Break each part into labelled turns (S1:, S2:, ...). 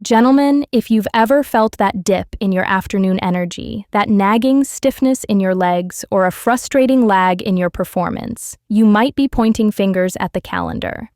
S1: Gentlemen, if you've ever felt that dip in your afternoon energy, that nagging stiffness in your legs, or a frustrating lag in your performance, you might be pointing fingers at the calendar.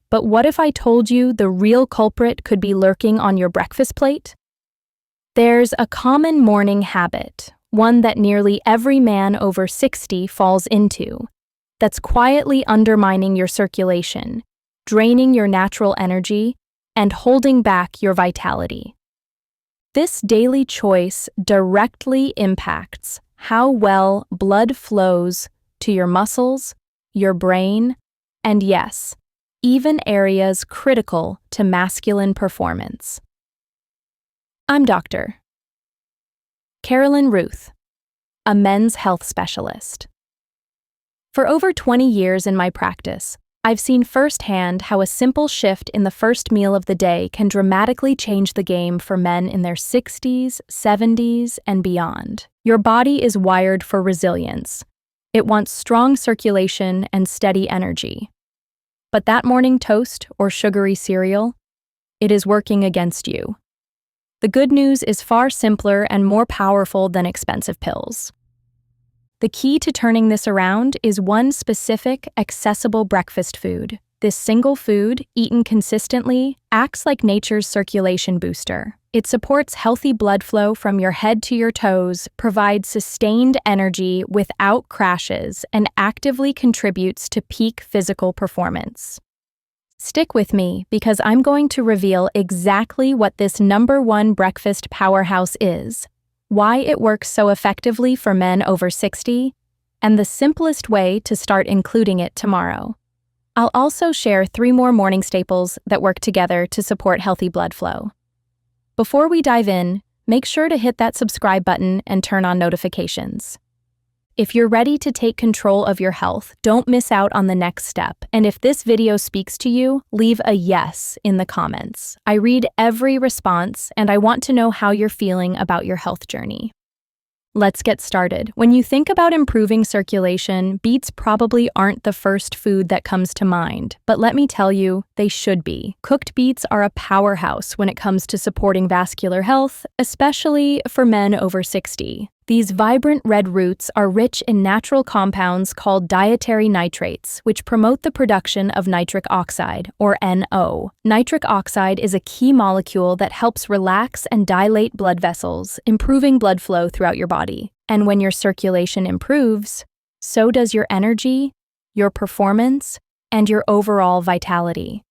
S1: But what if I told you the real culprit could be lurking on your breakfast plate? There's a common morning habit, one that nearly every man over 60 falls into, that's quietly undermining your circulation, draining your natural energy, and holding back your vitality. This daily choice directly impacts how well blood flows to your muscles, your brain, and yes, even areas critical to masculine performance. I'm Dr. Carolyn Ruth, a men's health specialist. For over 20 years in my practice, I've seen firsthand how a simple shift in the first meal of the day can dramatically change the game for men in their 60s, 70s, and beyond. Your body is wired for resilience. It wants strong circulation and steady energy. But that morning toast or sugary cereal, it is working against you. The good news is far simpler and more powerful than expensive pills. The key to turning this around is one specific, accessible breakfast food. This single food, eaten consistently, acts like nature's circulation booster. It supports healthy blood flow from your head to your toes, provides sustained energy without crashes, and actively contributes to peak physical performance. Stick with me because I'm going to reveal exactly what this #1 breakfast powerhouse is, why it works so effectively for men over 60, and the simplest way to start including it tomorrow. I'll also share 3 more morning staples that work together to support healthy blood flow. Before we dive in, make sure to hit that subscribe button and turn on notifications. If you're ready to take control of your health, don't miss out on the next step. And if this video speaks to you, leave a yes in the comments. I read every response, and I want to know how you're feeling about your health journey. Let's get started. When you think about improving circulation, beets probably aren't the first food that comes to mind, but let me tell you, they should be. Cooked beets are a powerhouse when it comes to supporting vascular health, especially for men over 60. These vibrant red roots are rich in natural compounds called dietary nitrates, which promote the production of nitric oxide, or NO. Nitric oxide is a key molecule that helps relax and dilate blood vessels, improving blood flow throughout your body. And when your circulation improves, so does your energy, your performance, and your overall vitality.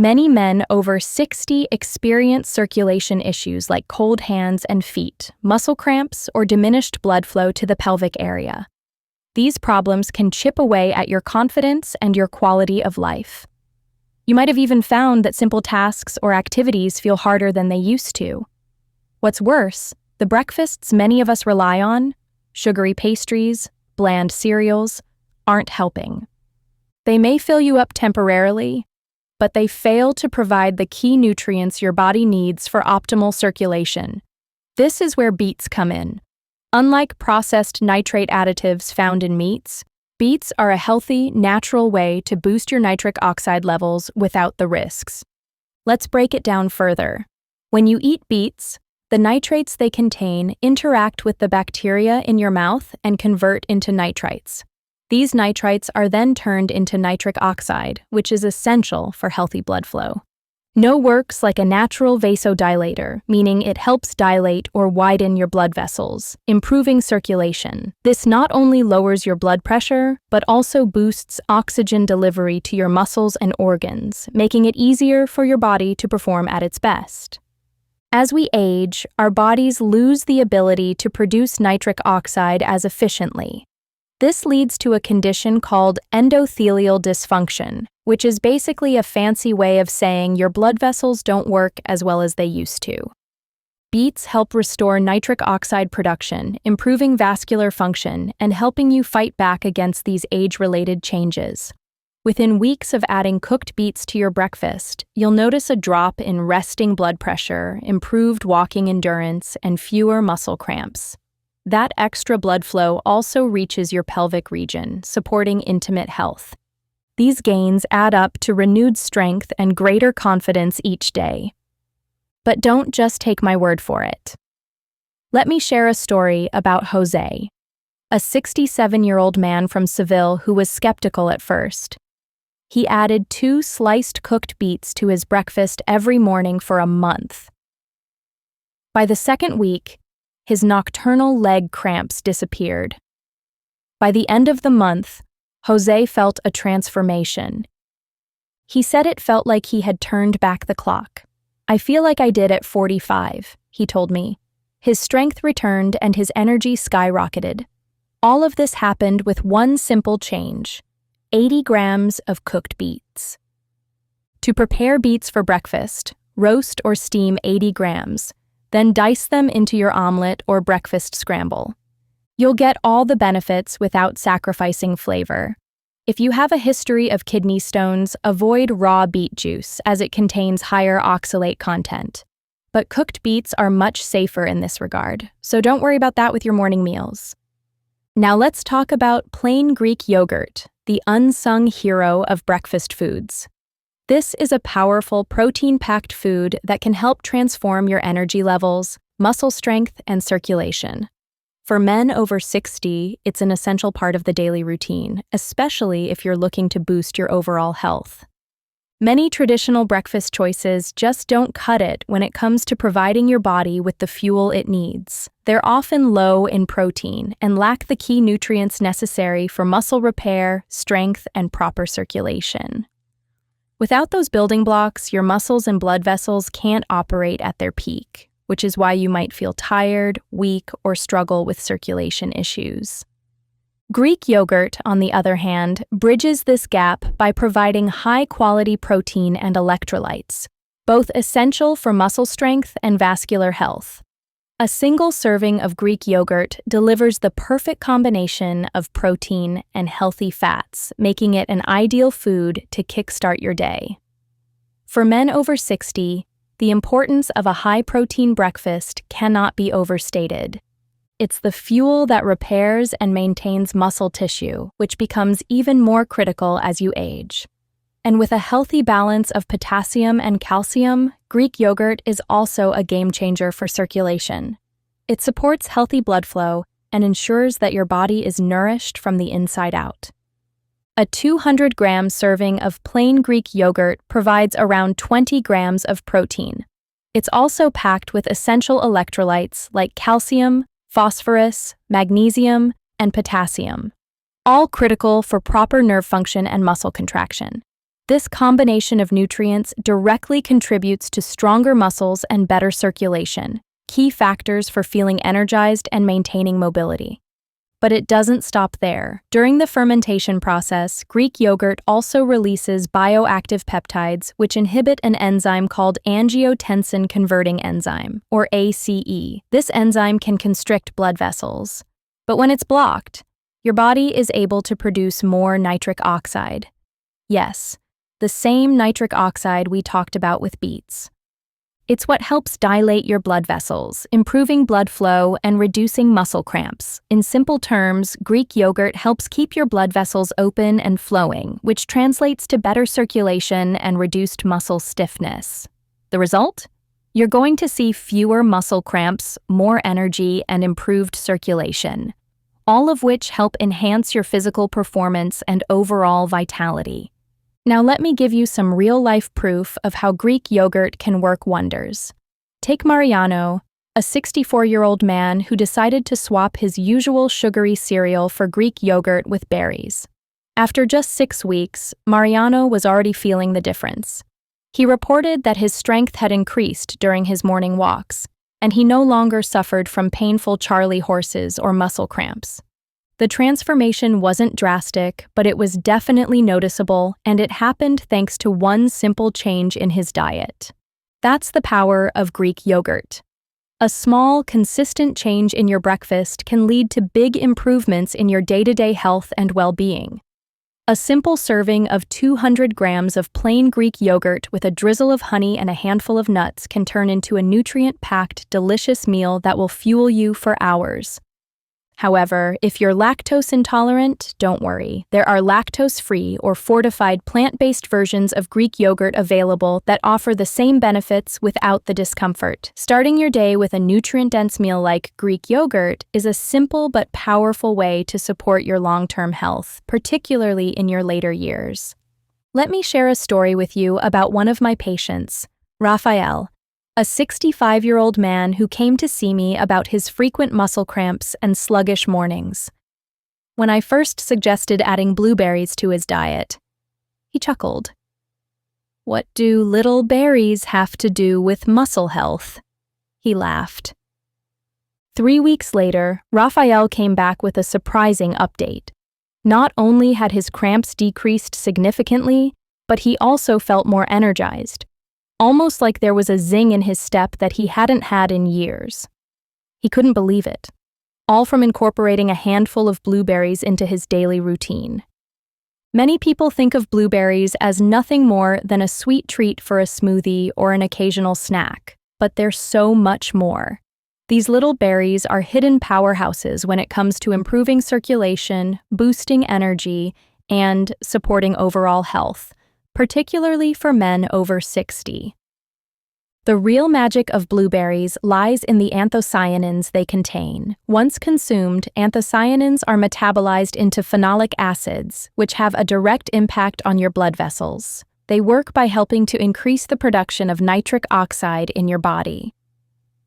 S1: Many men over 60 experience circulation issues like cold hands and feet, muscle cramps, or diminished blood flow to the pelvic area. These problems can chip away at your confidence and your quality of life. You might have even found that simple tasks or activities feel harder than they used to. What's worse, the breakfasts many of us rely on, sugary pastries, bland cereals, aren't helping. They may fill you up temporarily, but they fail to provide the key nutrients your body needs for optimal circulation. This is where beets come in. Unlike processed nitrate additives found in meats, beets are a healthy, natural way to boost your nitric oxide levels without the risks. Let's break it down further. When you eat beets, the nitrates they contain interact with the bacteria in your mouth and convert into nitrites. These nitrites are then turned into nitric oxide, which is essential for healthy blood flow. NO works like a natural vasodilator, meaning it helps dilate or widen your blood vessels, improving circulation. This not only lowers your blood pressure, but also boosts oxygen delivery to your muscles and organs, making it easier for your body to perform at its best. As we age, our bodies lose the ability to produce nitric oxide as efficiently. This leads to a condition called endothelial dysfunction, which is basically a fancy way of saying your blood vessels don't work as well as they used to. Beets help restore nitric oxide production, improving vascular function and helping you fight back against these age-related changes. Within weeks of adding cooked beets to your breakfast, you'll notice a drop in resting blood pressure, improved walking endurance, and fewer muscle cramps. That extra blood flow also reaches your pelvic region, supporting intimate health. These gains add up to renewed strength and greater confidence each day. But don't just take my word for it. Let me share a story about Jose, a 67-year-old man from Seville who was skeptical at first. He added 2 sliced cooked beets to his breakfast every morning for a month. By the second week, his nocturnal leg cramps disappeared. By the end of the month, Jose felt a transformation. He said it felt like he had turned back the clock. "I feel like I did at 45, he told me. His strength returned and his energy skyrocketed. All of this happened with one simple change: 80 grams of cooked beets. To prepare beets for breakfast, roast or steam 80 grams, then dice them into your omelet or breakfast scramble. You'll get all the benefits without sacrificing flavor. If you have a history of kidney stones, avoid raw beet juice as it contains higher oxalate content. But cooked beets are much safer in this regard, so don't worry about that with your morning meals." Now let's talk about plain Greek yogurt, the unsung hero of breakfast foods. This is a powerful, protein-packed food that can help transform your energy levels, muscle strength, and circulation. For men over 60, it's an essential part of the daily routine, especially if you're looking to boost your overall health. Many traditional breakfast choices just don't cut it when it comes to providing your body with the fuel it needs. They're often low in protein and lack the key nutrients necessary for muscle repair, strength, and proper circulation. Without those building blocks, your muscles and blood vessels can't operate at their peak, which is why you might feel tired, weak, or struggle with circulation issues. Greek yogurt, on the other hand, bridges this gap by providing high-quality protein and electrolytes, both essential for muscle strength and vascular health. A single serving of Greek yogurt delivers the perfect combination of protein and healthy fats, making it an ideal food to kickstart your day. For men over 60, the importance of a high-protein breakfast cannot be overstated. It's the fuel that repairs and maintains muscle tissue, which becomes even more critical as you age. And with a healthy balance of potassium and calcium, Greek yogurt is also a game-changer for circulation. It supports healthy blood flow and ensures that your body is nourished from the inside out. A 200-gram serving of plain Greek yogurt provides around 20 grams of protein. It's also packed with essential electrolytes like calcium, phosphorus, magnesium, and potassium, all critical for proper nerve function and muscle contraction. This combination of nutrients directly contributes to stronger muscles and better circulation, key factors for feeling energized and maintaining mobility. But it doesn't stop there. During the fermentation process, Greek yogurt also releases bioactive peptides which inhibit an enzyme called angiotensin-converting enzyme, or ACE. This enzyme can constrict blood vessels. But when it's blocked, your body is able to produce more nitric oxide. Yes, the same nitric oxide we talked about with beets. It's what helps dilate your blood vessels, improving blood flow and reducing muscle cramps. In simple terms, Greek yogurt helps keep your blood vessels open and flowing, which translates to better circulation and reduced muscle stiffness. The result? You're going to see fewer muscle cramps, more energy, and improved circulation, all of which help enhance your physical performance and overall vitality. Now let me give you some real-life proof of how Greek yogurt can work wonders. Take Mariano, a 64-year-old man who decided to swap his usual sugary cereal for Greek yogurt with berries. After just 6 weeks, Mariano was already feeling the difference. He reported that his strength had increased during his morning walks, and he no longer suffered from painful Charlie horses or muscle cramps. The transformation wasn't drastic, but it was definitely noticeable, and it happened thanks to one simple change in his diet. That's the power of Greek yogurt. A small, consistent change in your breakfast can lead to big improvements in your day-to-day health and well-being. A simple serving of 200 grams of plain Greek yogurt with a drizzle of honey and a handful of nuts can turn into a nutrient-packed, delicious meal that will fuel you for hours. However, if you're lactose intolerant, don't worry. There are lactose-free or fortified plant-based versions of Greek yogurt available that offer the same benefits without the discomfort. Starting your day with a nutrient-dense meal like Greek yogurt is a simple but powerful way to support your long-term health, particularly in your later years. Let me share a story with you about one of my patients, Raphael, a 65-year-old man who came to see me about his frequent muscle cramps and sluggish mornings. When I first suggested adding blueberries to his diet, he chuckled. "What do little berries have to do with muscle health?" He laughed. 3 weeks later, Raphael came back with a surprising update. Not only had his cramps decreased significantly, but he also felt more energized. Almost like there was a zing in his step that he hadn't had in years. He couldn't believe it, all from incorporating a handful of blueberries into his daily routine. Many people think of blueberries as nothing more than a sweet treat for a smoothie or an occasional snack, but they're so much more. These little berries are hidden powerhouses when it comes to improving circulation, boosting energy, and supporting overall health, particularly for men over 60. The real magic of blueberries lies in the anthocyanins they contain. Once consumed, anthocyanins are metabolized into phenolic acids, which have a direct impact on your blood vessels. They work by helping to increase the production of nitric oxide in your body.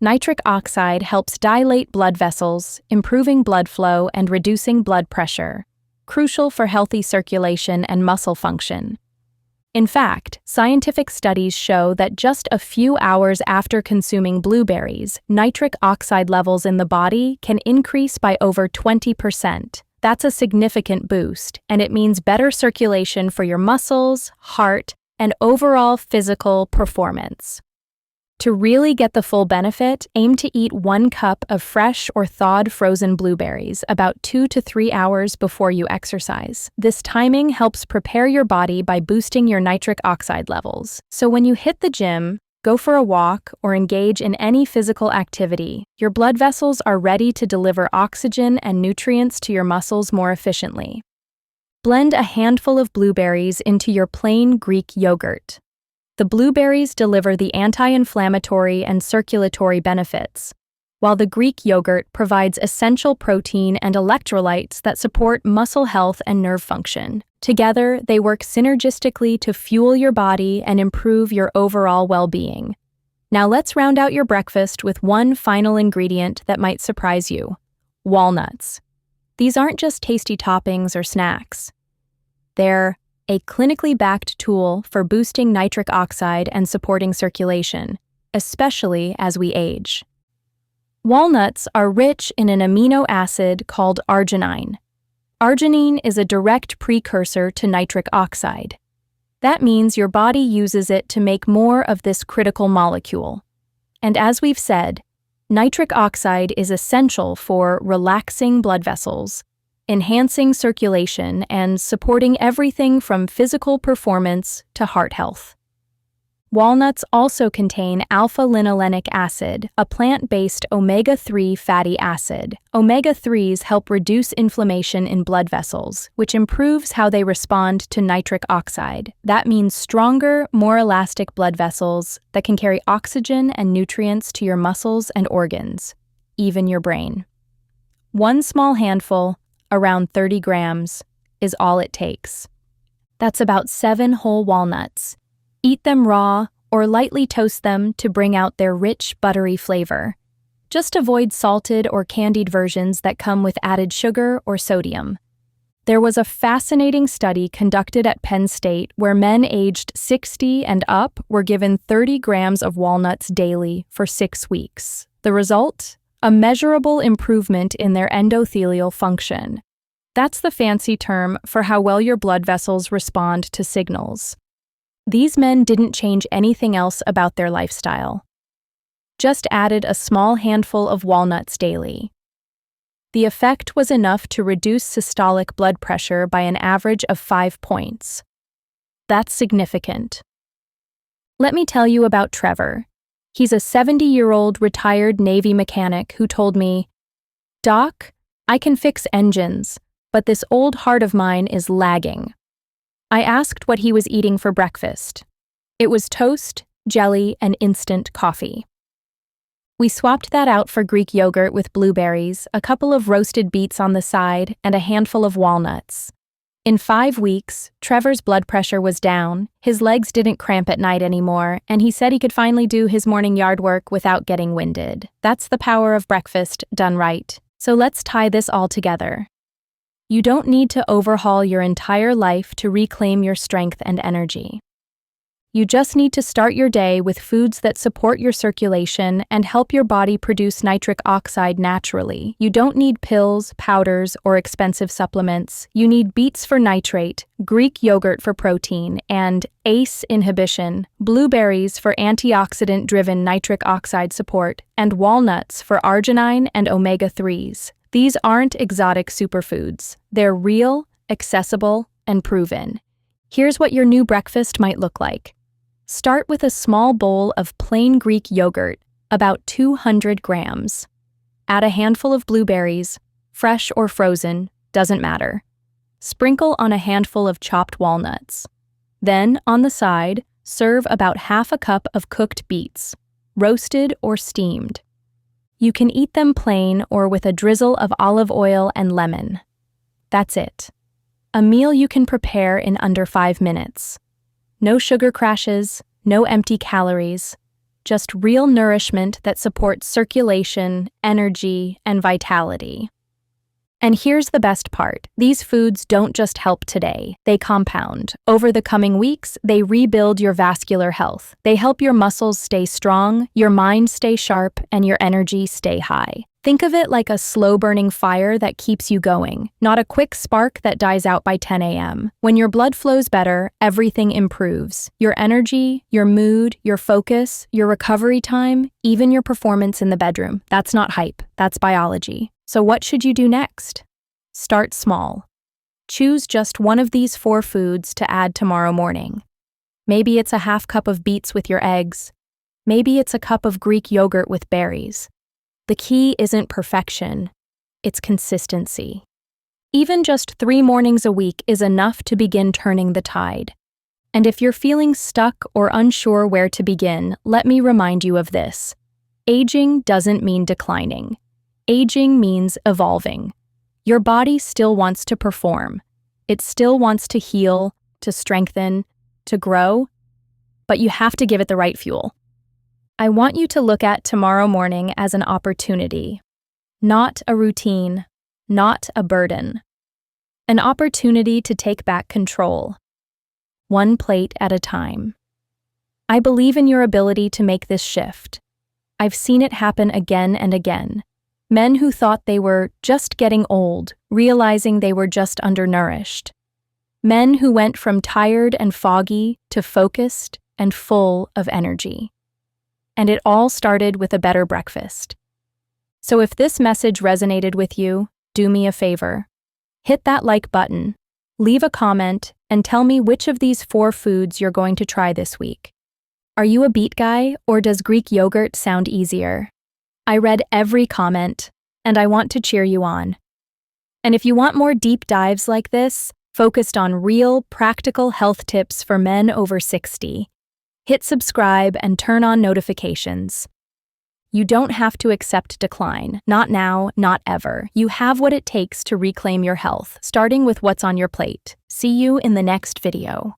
S1: Nitric oxide helps dilate blood vessels, improving blood flow and reducing blood pressure, crucial for healthy circulation and muscle function. In fact, scientific studies show that just a few hours after consuming blueberries, nitric oxide levels in the body can increase by over 20%. That's a significant boost, and it means better circulation for your muscles, heart, and overall physical performance. To really get the full benefit, aim to eat 1 cup of fresh or thawed frozen blueberries about 2 to 3 hours before you exercise. This timing helps prepare your body by boosting your nitric oxide levels. So when you hit the gym, go for a walk, or engage in any physical activity, your blood vessels are ready to deliver oxygen and nutrients to your muscles more efficiently. Blend a handful of blueberries into your plain Greek yogurt. The blueberries deliver the anti-inflammatory and circulatory benefits, while the Greek yogurt provides essential protein and electrolytes that support muscle health and nerve function. Together, they work synergistically to fuel your body and improve your overall well-being. Now let's round out your breakfast with one final ingredient that might surprise you: walnuts. These aren't just tasty toppings or snacks. They're a clinically backed tool for boosting nitric oxide and supporting circulation, especially as we age. Walnuts are rich in an amino acid called arginine. Arginine is a direct precursor to nitric oxide. That means your body uses it to make more of this critical molecule. And as we've said, nitric oxide is essential for relaxing blood vessels, enhancing circulation, and supporting everything from physical performance to heart health. Walnuts also contain alpha-linolenic acid, a plant-based omega-3 fatty acid. Omega-3s help reduce inflammation in blood vessels, which improves how they respond to nitric oxide. That means stronger, more elastic blood vessels that can carry oxygen and nutrients to your muscles and organs, even your brain. One small handful, around 30 grams, is all it takes. That's about 7 whole walnuts. Eat them raw or lightly toast them to bring out their rich, buttery flavor. Just avoid salted or candied versions that come with added sugar or sodium. There was a fascinating study conducted at Penn State where men aged 60 and up were given 30 grams of walnuts daily for 6 weeks. The result? A measurable improvement in their endothelial function. That's the fancy term for how well your blood vessels respond to signals. These men didn't change anything else about their lifestyle. Just added a small handful of walnuts daily. The effect was enough to reduce systolic blood pressure by an average of 5 points. That's significant. Let me tell you about Trevor. He's a 70-year-old retired Navy mechanic who told me, "Doc, I can fix engines, but this old heart of mine is lagging. I asked what he was eating for breakfast. It was toast, jelly, and instant coffee. We swapped that out for Greek yogurt with blueberries, a couple of roasted beets on the side, and a handful of walnuts. In 5 weeks, Trevor's blood pressure was down, his legs didn't cramp at night anymore, and he said he could finally do his morning yard work without getting winded. That's the power of breakfast done right. So let's tie this all together. You don't need to overhaul your entire life to reclaim your strength and energy. You just need to start your day with foods that support your circulation and help your body produce nitric oxide naturally. You don't need pills, powders, or expensive supplements. You need beets for nitrate, Greek yogurt for protein, and ACE inhibition, blueberries for antioxidant-driven nitric oxide support, and walnuts for arginine and omega-3s. These aren't exotic superfoods. They're real, accessible, and proven. Here's what your new breakfast might look like. Start with a small bowl of plain Greek yogurt, about 200 grams. Add a handful of blueberries, fresh or frozen, doesn't matter. Sprinkle on a handful of chopped walnuts. Then, on the side, serve about half a cup of cooked beets, roasted or steamed. You can eat them plain or with a drizzle of olive oil and lemon. That's it. A meal you can prepare in under 5 minutes. No sugar crashes, no empty calories, just real nourishment that supports circulation, energy, and vitality. And here's the best part. These foods don't just help today, they compound. Over the coming weeks, they rebuild your vascular health. They help your muscles stay strong, your mind stay sharp, and your energy stay high. Think of it like a slow-burning fire that keeps you going, not a quick spark that dies out by 10 a.m. When your blood flows better, everything improves. Your energy, your mood, your focus, your recovery time, even your performance in the bedroom. That's not hype, that's biology. So what should you do next? Start small. Choose just one of these 4 foods to add tomorrow morning. Maybe it's a half cup of beets with your eggs. Maybe it's a cup of Greek yogurt with berries. The key isn't perfection, it's consistency. Even just 3 mornings a week is enough to begin turning the tide. And if you're feeling stuck or unsure where to begin, let me remind you of this. Aging doesn't mean declining. Aging means evolving. Your body still wants to perform. It still wants to heal, to strengthen, to grow, but you have to give it the right fuel. I want you to look at tomorrow morning as an opportunity, not a routine, not a burden. An opportunity to take back control, one plate at a time. I believe in your ability to make this shift. I've seen it happen again and again. Men who thought they were just getting old, realizing they were just undernourished. Men who went from tired and foggy to focused and full of energy. And it all started with a better breakfast. So if this message resonated with you, do me a favor. Hit that like button, leave a comment, and tell me which of these 4 foods you're going to try this week. Are you a beet guy, or does Greek yogurt sound easier? I read every comment, and I want to cheer you on. And if you want more deep dives like this, focused on real, practical health tips for men over 60, hit subscribe and turn on notifications. You don't have to accept decline. Not now, not ever. You have what it takes to reclaim your health, starting with what's on your plate. See you in the next video.